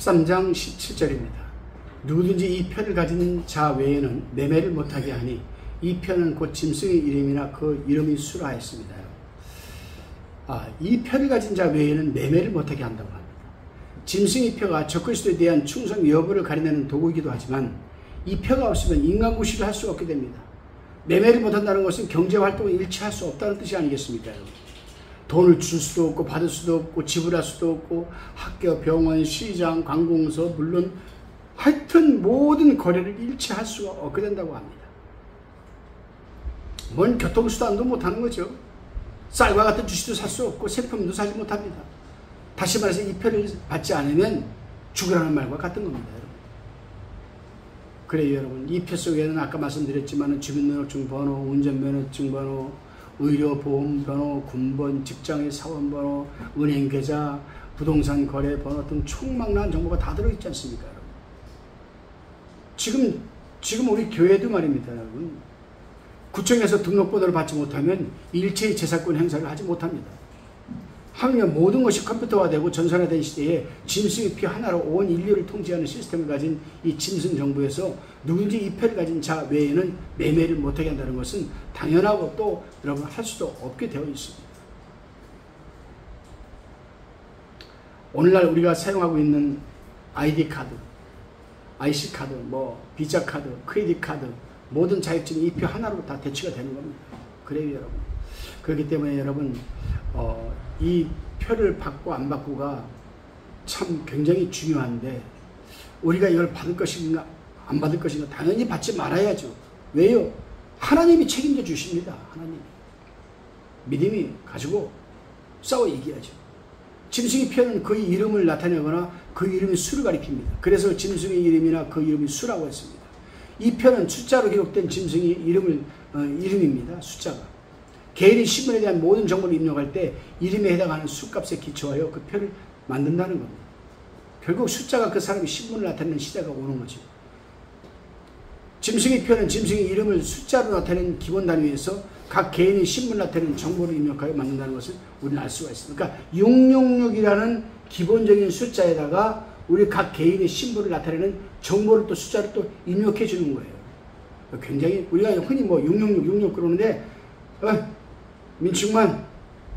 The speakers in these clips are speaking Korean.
13장 17절입니다. 누구든지 이 편을 가진 자 외에는 매매를 못하게 하니 이 편은 곧 짐승의 이름이나 그 이름이 수라 했습니다. 이 편을 가진 자 외에는 매매를 못하게 한다고 합니다. 짐승의 표가 적그리스도에 대한 충성 여부를 가리내는 도구이기도 하지만 이 표가 없으면 인간구실을 할 수 없게 됩니다. 매매를 못한다는 것은 경제활동을 일치할 수 없다는 뜻이 아니겠습니까? 돈을 줄 수도 없고 받을 수도 없고 지불할 수도 없고 학교, 병원, 시장, 관공서 물론 하여튼 모든 거래를 일치할 수가 없게 된다고 합니다. 뭔 교통수단도 못하는 거죠. 쌀과 같은 주식도 살 수 없고 생품도 사지 못합니다. 다시 말해서 이 표를 받지 않으면 죽으라는 말과 같은 겁니다. 그래요 여러분, 이 표 속에는 아까 말씀드렸지만 주민등록증 번호, 운전면허증 번호, 의료보험번호, 군번, 직장의 사원번호, 은행계좌, 부동산 거래 번호 등 총망라한 정보가 다 들어있지 않습니까? 여러분? 지금 우리 교회도 말입니다. 여러분, 구청에서 등록번호를 받지 못하면 일체의 재산권 행사를 하지 못합니다. 하물며 모든 것이 컴퓨터화되고 전산화된 시대에 짐승의 피 하나로 온 인류를 통제하는 시스템을 가진 이 짐승 정부에서 누군지 이 표를 가진 자 외에는 매매를 못하게 한다는 것은 당연하고 또 여러분 할 수도 없게 되어 있습니다. 오늘날 우리가 사용하고 있는 ID 카드, IC 카드, 비자 카드, 크레딧 카드 모든 자격증이 이 표 하나로 다 대체가 되는 겁니다. 그래요 여러분. 그렇기 때문에 여러분 이 표를 받고 안 받고가 참 굉장히 중요한데 우리가 이걸 받을 것인가 안 받을 것인가 당연히 받지 말아야죠. 왜요? 하나님이 책임져 주십니다. 하나님이. 믿음이 가지고 싸워 이겨야죠. 짐승의 표는 그의 이름을 나타내거나 그 이름의 수를 가리킵니다. 그래서 짐승의 이름이나 그 이름이 수라고 했습니다. 이 표는 숫자로 기록된 짐승의 이름입니다. 숫자가. 개인의 신분에 대한 모든 정보를 입력할 때 이름에 해당하는 수값에 기초하여 그 표를 만든다는 겁니다. 결국 숫자가 그 사람의 신분을 나타내는 시대가 오는 거죠. 짐승의 표는 짐승의 이름을 숫자로 나타내는 기본 단위에서 각 개인의 신분을 나타내는 정보를 입력하여 만든다는 것을 우리는 알 수가 있습니다. 그러니까 666이라는 기본적인 숫자에다가 우리 각 개인의 신분을 나타내는 정보를 또 숫자를 또 입력해 주는 거예요. 굉장히 우리가 흔히 666 그러는데 민충만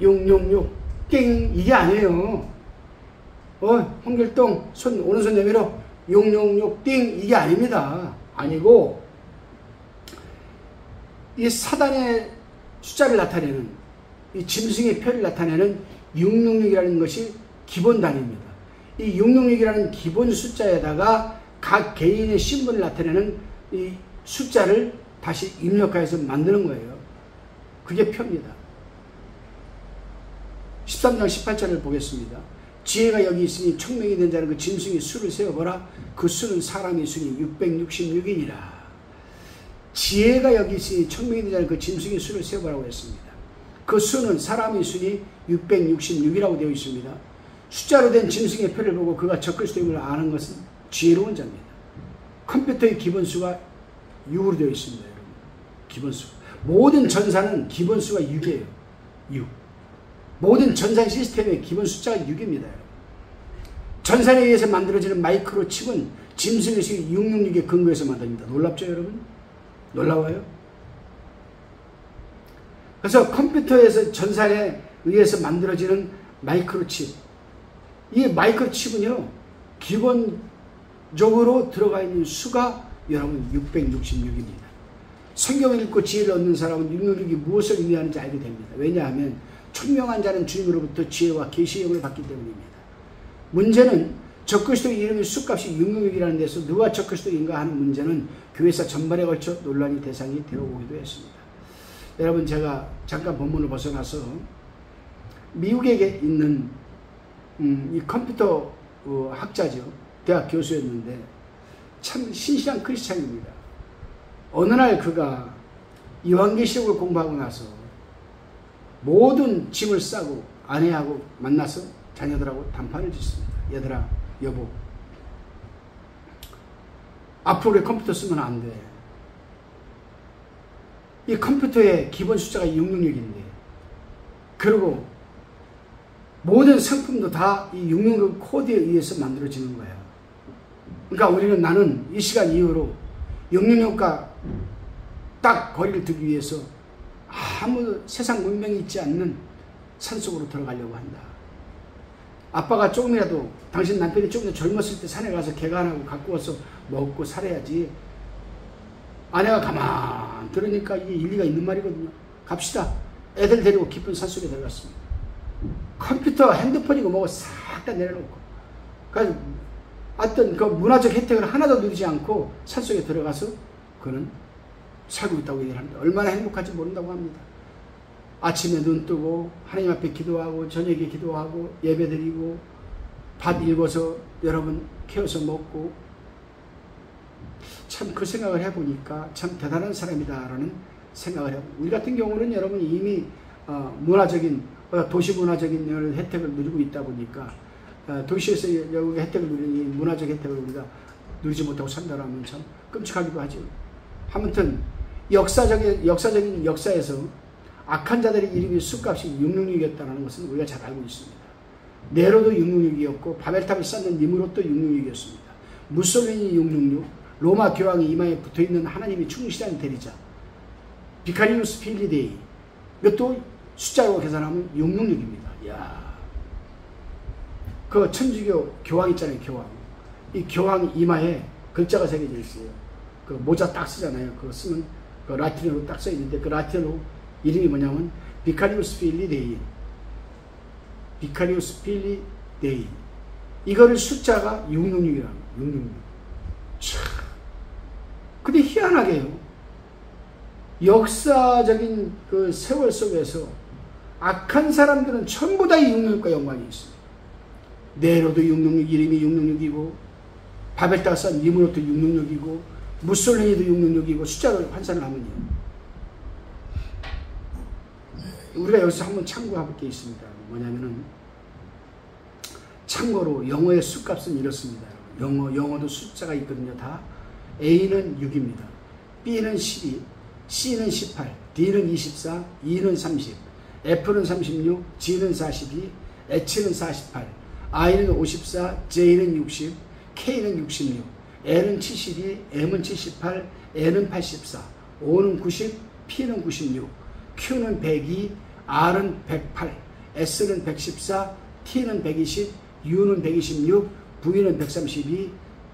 666 땡 이게 아니에요. 홍길동 오른손 내밀어 666 땡 이게 아닙니다. 아니고 이 사단의 숫자를 나타내는 이 짐승의 표를 나타내는 666이라는 것이 기본 단위입니다. 이 666이라는 기본 숫자에다가 각 개인의 신분을 나타내는 이 숫자를 다시 입력해서 만드는 거예요. 그게 표입니다. 13장 18절을 보겠습니다. 지혜가 여기 있으니 총명이 된 자는 그 짐승의 수를 세어보라. 그 수는 사람의 수니 666이니라. 지혜가 여기 있으니 총명이 된 자는 그 짐승의 수를 세어보라고 했습니다. 그 수는 사람의 수니 666이라고 되어 있습니다. 숫자로 된 짐승의 표를 보고 그가 적그리스도임을 아는 것은 지혜로운 자입니다. 컴퓨터의 기본수가 6으로 되어 있습니다. 여러분. 기본수. 모든 전사는 기본수가 6이에요. 6. 모든 전산 시스템의 기본 숫자가 6입니다. 전산에 의해서 만들어지는 마이크로칩은 짐승의 수 666의 근거에서 만듭니다. 놀랍죠 여러분? 놀라워요? 그래서 컴퓨터에서 전산에 의해서 만들어지는 마이크로칩, 이 마이크로칩은요 기본적으로 들어가 있는 수가 여러분 666입니다. 성경을 읽고 지혜를 얻는 사람은 666이 무엇을 의미하는지 알게 됩니다. 왜냐하면 총명한 자는 주님으로부터 지혜와 계시의 영을 받기 때문입니다. 문제는 적그리스도의 이름의 수값이 666이라는 데서 누가 적그리스도인가 하는 문제는 교회사 전반에 걸쳐 논란의 대상이 되어오기도 했습니다. 여러분 제가 잠깐 본문을 벗어나서 미국에 있는 이 컴퓨터 학자죠. 대학 교수였는데 참 신실한 크리스찬입니다. 어느 날 그가 요한계시록을 공부하고 나서 모든 짐을 싸고 아내하고 만나서 자녀들하고 담판을 짓습니다. 얘들아, 여보, 앞으로 우리 컴퓨터 쓰면 안 돼. 이 컴퓨터의 기본 숫자가 666인데 그리고 모든 상품도 다 이 666 코드에 의해서 만들어지는 거예요. 그러니까 나는 이 시간 이후로 666과 딱 거리를 두기 위해서 아무 세상 문명이 있지 않는 산속으로 들어가려고 한다. 아빠가 조금이라도, 당신 남편이 조금이라도 젊었을 때 산에 가서 개간하고 갖고 와서 먹고 살아야지. 아내가 가만 들으니까 이게 일리가 있는 말이거든요. 갑시다. 애들 데리고 깊은 산속에 들어갔습니다. 컴퓨터, 핸드폰이고 뭐고 싹 다 내려놓고, 그러니까 어떤 그 문화적 혜택을 하나도 누리지 않고 산속에 들어가서 그는 살고 있다고 얘기를 합니다. 얼마나 행복한지 모른다고 합니다. 아침에 눈 뜨고 하나님 앞에 기도하고 저녁에 기도하고 예배드리고 밥 읽어서 여러분 캐어서 먹고, 참 그 생각을 해보니까 참 대단한 사람이다라는 생각을 해봅니다. 우리 같은 경우는 여러분 이미 문화적인 도시 문화적인 혜택을 누리고 있다 보니까 도시에서 여기 혜택을 누리는 이 문화적 혜택을 우리가 누리지 못하고 산다라면 참 끔찍하기도 하죠. 아무튼 역사적인 역사에서 악한 자들의 이름이 숫값이 666이었다는 것은 우리가 잘 알고 있습니다. 네로도 666이었고 바벨탑을 쌓는 니므롯도 666이었습니다. 무솔리니 666, 로마 교황이 이마에 붙어있는 하나님이 충실한 대리자 비카리우스 필리데이, 이것도 숫자로 계산하면 666입니다. 이야, 그 천주교 교황 있잖아요. 교황. 이 교황 이마에 글자가 새겨져 있어요. 그 모자 딱 쓰잖아요. 그거 쓰면 그 라틴어로 딱 써 있는데 그 라틴어로 이름이 뭐냐면 비카리우스 필리데이. 비카리우스 필리데이. 이거를 숫자가 666이라고. 666. 참. 근데 희한하게요. 역사적인 그 세월 속에서 악한 사람들은 전부 다 666과 연관이 있습니다. 네로도 666 이름이 666이고 바벨탑 쌓은 니므롯도 666이고 무솔리니도 666이고 숫자를 환산을 하면요. 우리가 여기서 한번 참고해볼 게 있습니다. 뭐냐면은 참고로 영어의 숫값은 이렇습니다. 영어도 숫자가 있거든요. 다 A는 6입니다. B는 12, C는 18, D는 24, E는 30, F는 36, G는 42, H는 48, I는 54, J는 60, K는 66, L은 72, M은 78, N은 84, O는 90, P는 96, Q는 102, R은 108, S는 114, T는 120, U는 126, V는 132,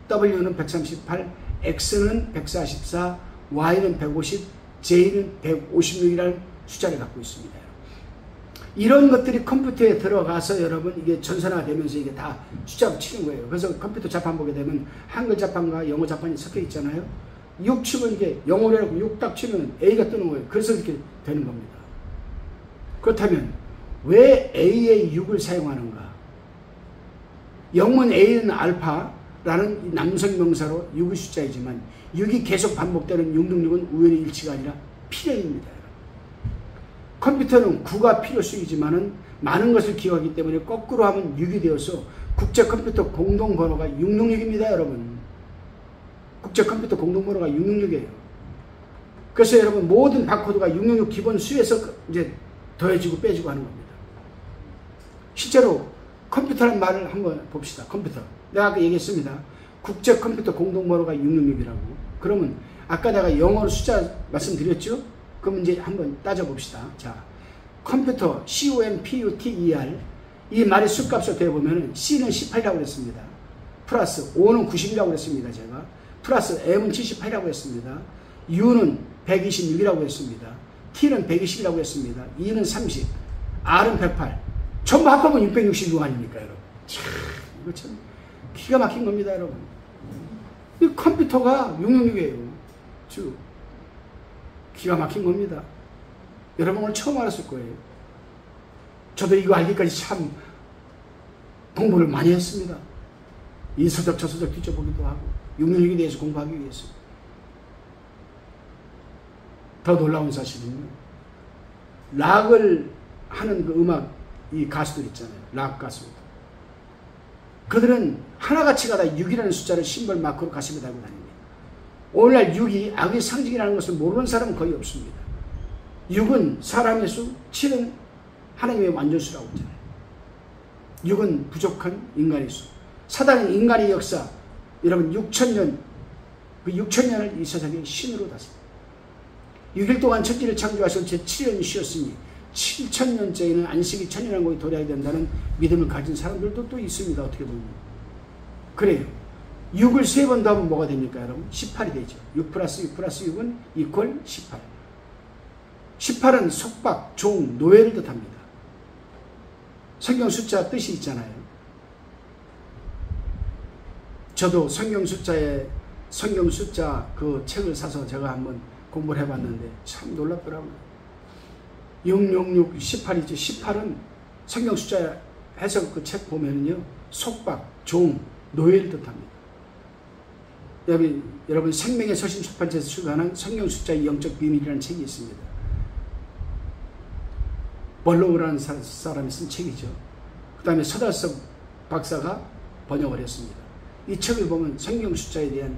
W는 138, X는 144, Y는 150, J는 156이라는 숫자를 갖고 있습니다. 이런 것들이 컴퓨터에 들어가서 여러분 이게 전산화가 되면서 이게 다 숫자로 치는 거예요. 그래서 컴퓨터 자판 보게 되면 한글 자판과 영어 자판이 섞여 있잖아요. 6 치면 이게 영어로 해놓고 6 딱 치면 A가 뜨는 거예요. 그래서 이렇게 되는 겁니다. 그렇다면 왜 A의 6을 사용하는가? 영문 A는 알파라는 남성 명사로 6의 숫자이지만 6이 계속 반복되는 666은 우연의 일치가 아니라 필연입니다. 컴퓨터는 9가 필요수이지만은 많은 것을 기억하기 때문에 거꾸로 하면 6이 되어서 국제 컴퓨터 공동번호가 666입니다, 여러분. 국제 컴퓨터 공동번호가 666이에요. 그래서 여러분 모든 바코드가 666 기본 수에서 이제 더해지고 빼지고 하는 겁니다. 실제로 컴퓨터라는 말을 한번 봅시다. 컴퓨터. 내가 아까 얘기했습니다. 국제 컴퓨터 공동번호가 666이라고. 그러면 아까 내가 영어로 숫자 말씀드렸죠? 그럼 이제 한번 따져봅시다. 자, 컴퓨터 COMPUTER 이 말의 수값을 대보면 C는 18이라고 그랬습니다. 플러스 O는 90이라고 그랬습니다. 제가 플러스 M은 78이라고 했습니다. U는 126이라고 했습니다. T는 120이라고 했습니다. E는 30, R은 108. 전부 합하면 666 아닙니까, 여러분? 참, 이거 참 기가 막힌 겁니다, 여러분. 이 컴퓨터가 666이에요. 쭉. 기가 막힌 겁니다. 여러분 오늘 처음 알았을 거예요. 저도 이거 알기까지 참 공부를 많이 했습니다. 이 서적 저 서적 뒤져보기도 하고 666에 대해서 공부하기 위해서. 더 놀라운 사실은요. 락을 하는 그 음악 이 가수들 있잖아요. 락 가수. 그들은 하나같이가 다 6이라는 숫자를 심벌 마크로 가슴에 달고 다닙니다. 오늘날 6이 악의 상징이라는 것을 모르는 사람은 거의 없습니다. 6은 사람의 수, 7은 하나님의 완전수라고 했잖아요. 6은 부족한 인간의 수. 사단은 인간의 역사, 여러분 6천년, 그 6천년을 이 세상에 신으로 다스립니다. 6일 동안 천지를 창조하셔서 제7년 쉬었으니 7천년째에는 안식이 천년왕국이 도래해야 된다는 믿음을 가진 사람들도 또 있습니다. 어떻게 보면. 그래요. 6을 3번 더하면 뭐가 됩니까 여러분? 18이 되죠. 6 플러스 6 플러스 6은 이퀄 18. 18은 속박, 종, 노예를 뜻합니다. 성경 숫자 뜻이 있잖아요. 저도 성경 숫자 그 책을 사서 제가 한번 공부를 해봤는데 참 놀랍더라고요. 666, 18이죠. 18은 성경 숫자 해석 그 책 보면은요, 속박, 종, 노예를 뜻합니다. 여러분 생명의 서신 출판사에서 출간한 성경 숫자의 영적 비밀이라는 책이 있습니다. 벌로우라는 사람이 쓴 책이죠. 그 다음에 서달석 박사가 번역을 했습니다. 이 책을 보면 성경 숫자에 대한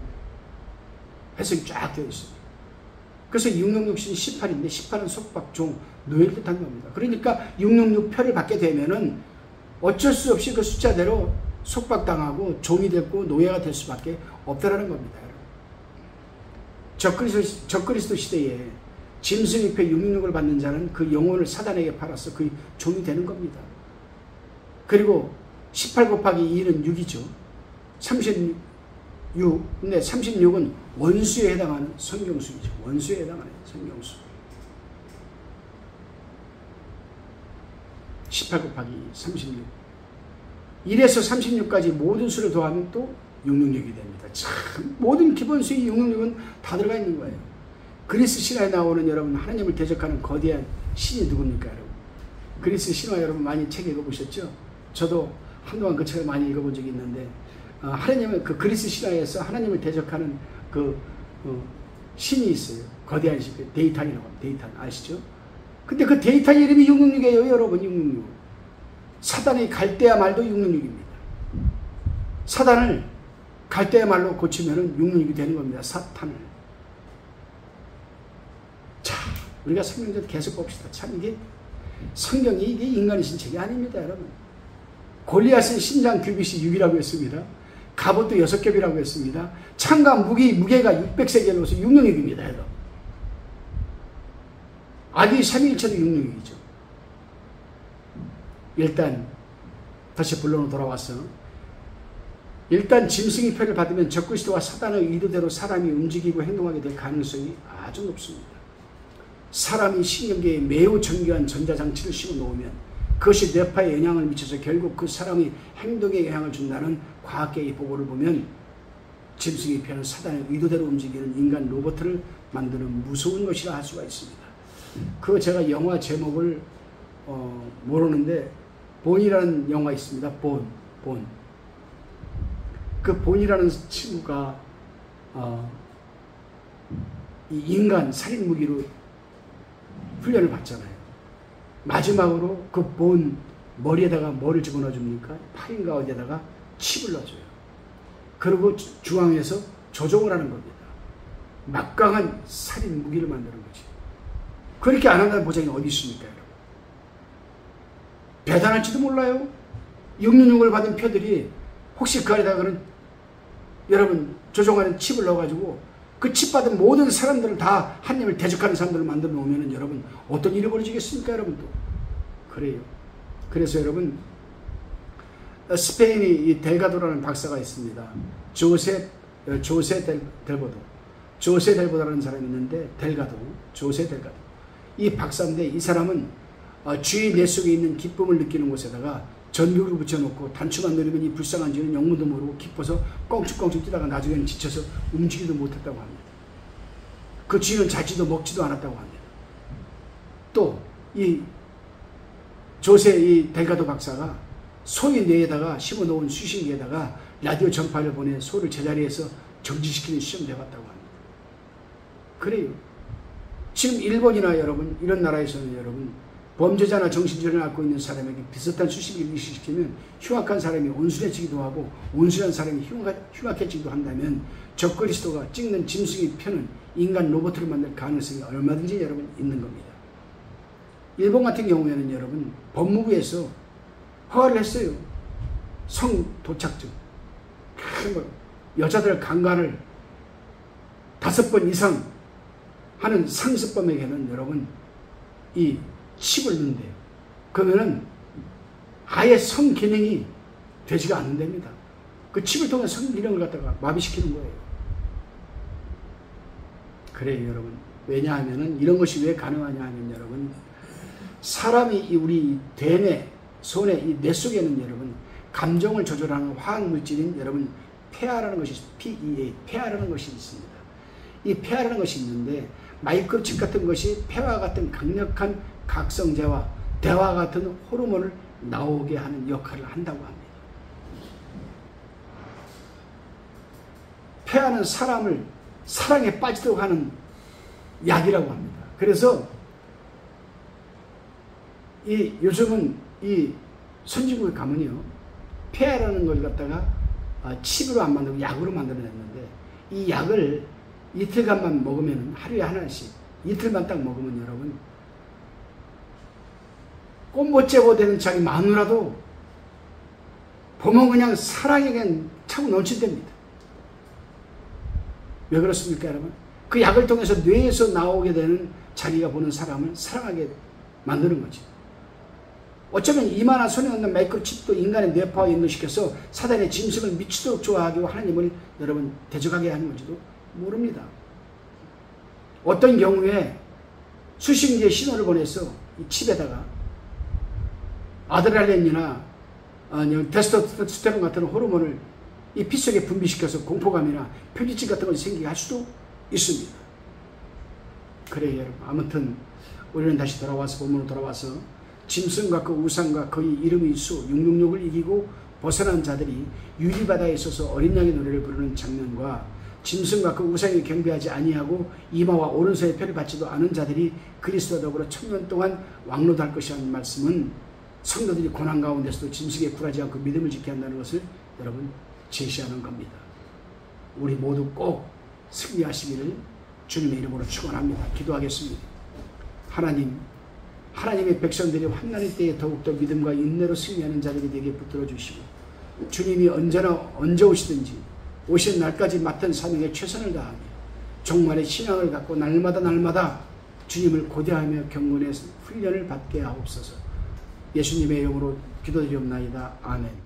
해석이 쫙 되어 있습니다. 그래서 666은 18인데 18은 속박, 종, 노예를 뜻한 겁니다. 그러니까 666표를 받게 되면은 어쩔 수 없이 그 숫자대로 속박당하고 종이 됐고 노예가 될 수밖에 없다라는 겁니다. 적그리스도 시대에 짐승의 표 666을 받는 자는 그 영혼을 사단에게 팔아서 그 종이 되는 겁니다. 그리고 18 곱하기 2는 6이죠. 36. 근데 36은 원수에 해당하는 성경수이죠. 원수에 해당하는 성경수. 18 곱하기 36. 1에서 36까지 모든 수를 더하면 또 666이 됩니다. 참 모든 기본수의 666은 다 들어가 있는 거예요. 그리스 신화에 나오는 여러분 하나님을 대적하는 거대한 신이 누굽니까 여러분? 그리스 신화 여러분 많이 책 읽어보셨죠? 저도 한동안 그 책을 많이 읽어본 적이 있는데 하나님은 그 그리스 신화에서 하나님을 대적하는 그 신이 있어요. 거대한 신, 데이탄이라고 합니다. 데이탄 아시죠? 근데 그 데이탄 이름이 666이에요 여러분. 666. 사단의 갈대아 말도 666입니다. 사단을 갈대아 말로 고치면은 666이 되는 겁니다. 사탄을. 자, 우리가 성경을 계속 봅시다. 참 이게 성경이 이게 인간의 신책이 아닙니다 여러분. 골리앗은 신장 규빗이 6이라고 했습니다. 갑옷도 6겹이라고 했습니다. 창과 무게가 600세겔로서 666입니다. 여러분. 아기 3일체도 666이죠. 일단 다시 본론으로 돌아와서 일단 짐승의 표를 받으면 적그리스도와 사단의 의도대로 사람이 움직이고 행동하게 될 가능성이 아주 높습니다. 사람이 신경계에 매우 정교한 전자장치를 심어놓으면 그것이 뇌파에 영향을 미쳐서 결국 그 사람의 행동에 영향을 준다는 과학계의 보고를 보면 짐승의 표는 사단의 의도대로 움직이는 인간 로봇을 만드는 무서운 것이라 할 수가 있습니다. 그 제가 영화 제목을 모르는데 본이라는 영화 있습니다. 본. 그 본이라는 친구가 이 인간 살인 무기로 훈련을 받잖아요. 마지막으로 그 본 머리에다가 뭐를 집어넣어 줍니까? 팔인가 어디에다가 칩을 넣어줘요. 그리고 중앙에서 조종을 하는 겁니다. 막강한 살인 무기를 만드는 거지. 그렇게 안 한다는 보장이 어디 있습니까? 여러분? 대단할지도 몰라요. 666을 받은 표들이 혹시 그 안에다가는 여러분 조종하는 칩을 넣어가지고 그 칩 받은 모든 사람들을 다 하나님을 대적하는 사람들을 만들어 놓으면 여러분 어떤 일이 벌어지겠습니까 여러분도? 그래요. 그래서 여러분 스페인이 이 델가도라는 박사가 있습니다. 조세 델보도라는 사람이 있는데 조세 델가도. 이 박사인데 이 사람은 주의 내 속에 있는 기쁨을 느끼는 곳에다가 전극을 붙여놓고 단추만 누르면 이 불쌍한 죄는 영문도 모르고 기뻐서 껑충껑충 뛰다가 나중에는 지쳐서 움직이지도 못했다고 합니다. 그 쥐는 자지도 먹지도 않았다고 합니다. 또 이 조세 이 델가도 박사가 소의 뇌에다가 심어놓은 수신기에다가 라디오 전파를 보내 소를 제자리에서 정지시키는 시험도 해봤다고 합니다. 그래요. 지금 일본이나 여러분 이런 나라에서는 여러분 범죄자나 정신질환을 앓고 있는 사람에게 비슷한 수신기를 이식시키면 흉악한 사람이 온순해지기도 하고 온순한 사람이 흉악해지기도 한다면 적그리스도가 찍는 짐승의 표는 인간 로봇을 만들 가능성이 얼마든지 여러분 있는 겁니다. 일본 같은 경우에는 여러분 법무부에서 허가를 했어요. 성 도착증. 여자들 강간을 5번 이상 하는 상습범에게는 여러분 이 칩을 넣는데요. 그러면은 아예 성기능이 되지가 않는답니다. 그 칩을 통해 성기능을 갖다가 마비시키는 거예요. 그래요, 여러분. 왜냐하면은 이런 것이 왜 가능하냐 하면 여러분, 사람이 우리 대뇌, 손에 이 뇌 속에는 여러분 감정을 조절하는 화학 물질인 여러분 폐하라는 것이 PEA, 폐하라는 것이 있습니다. 이 폐하라는 것이 있는데 마이크로칩 같은 것이 폐와 같은 강력한 각성제와 대화 같은 호르몬을 나오게 하는 역할을 한다고 합니다. 폐하는 사람을 사랑에 빠지도록 하는 약이라고 합니다. 그래서 요즘은 이 선진국에 가면요, 폐하라는 걸 갖다가 칩으로 안 만들고 약으로 만들어냈는데, 이 약을 이틀간만 먹으면, 하루에 하나씩 이틀만 딱 먹으면 여러분 꽃못제보 되는 자기 마누라도 보면 그냥 사랑이 그냥 차고 넘친답니다. 왜 그렇습니까, 여러분? 그 약을 통해서 뇌에서 나오게 되는 자기가 보는 사람을 사랑하게 만드는 거죠. 어쩌면 이만한 손에 넣는 마이크로칩도 인간의 뇌파와 연동시켜서 사단의 짐승을 미치도록 좋아하게 하고 하나님을 여러분 대적하게 하는 건지도 모릅니다. 어떤 경우에 수십 개의 신호를 보내서 이 칩에다가 아드레날린이나 테스토스테론 같은 호르몬을 이 피 속에 분비시켜서 공포감이나 표지증 같은 것이 생기게 할 수도 있습니다. 그래요, 여러분. 아무튼 우리는 다시 돌아와서 본문으로 돌아와서 짐승과 그 우상과 그의 이름의 수 666을 이기고 벗어난 자들이 유리바다에 있어서 어린 양의 노래를 부르는 장면과 짐승과 그 우상에 경배하지 아니하고 이마와 오른손의 표를 받지도 않은 자들이 그리스도와 더불어 1000년 동안 왕노할 것이라는 말씀은 성도들이 고난 가운데서도 짐승에 굴하지 않고 믿음을 지켜야 한다는 것을 여러분 제시하는 겁니다. 우리 모두 꼭 승리하시기를 주님의 이름으로 축원합니다. 기도하겠습니다. 하나님의 백성들이 환난의 때에 더욱더 믿음과 인내로 승리하는 자들이 되게 붙들어 주시고, 주님이 언제 오시든지 오시는 날까지 맡은 사명에 최선을 다하며 종말의 신앙을 갖고 날마다 주님을 고대하며 경건의 훈련을 받게 하옵소서. 예수님의 이름으로 기도드리옵나이다. 아멘.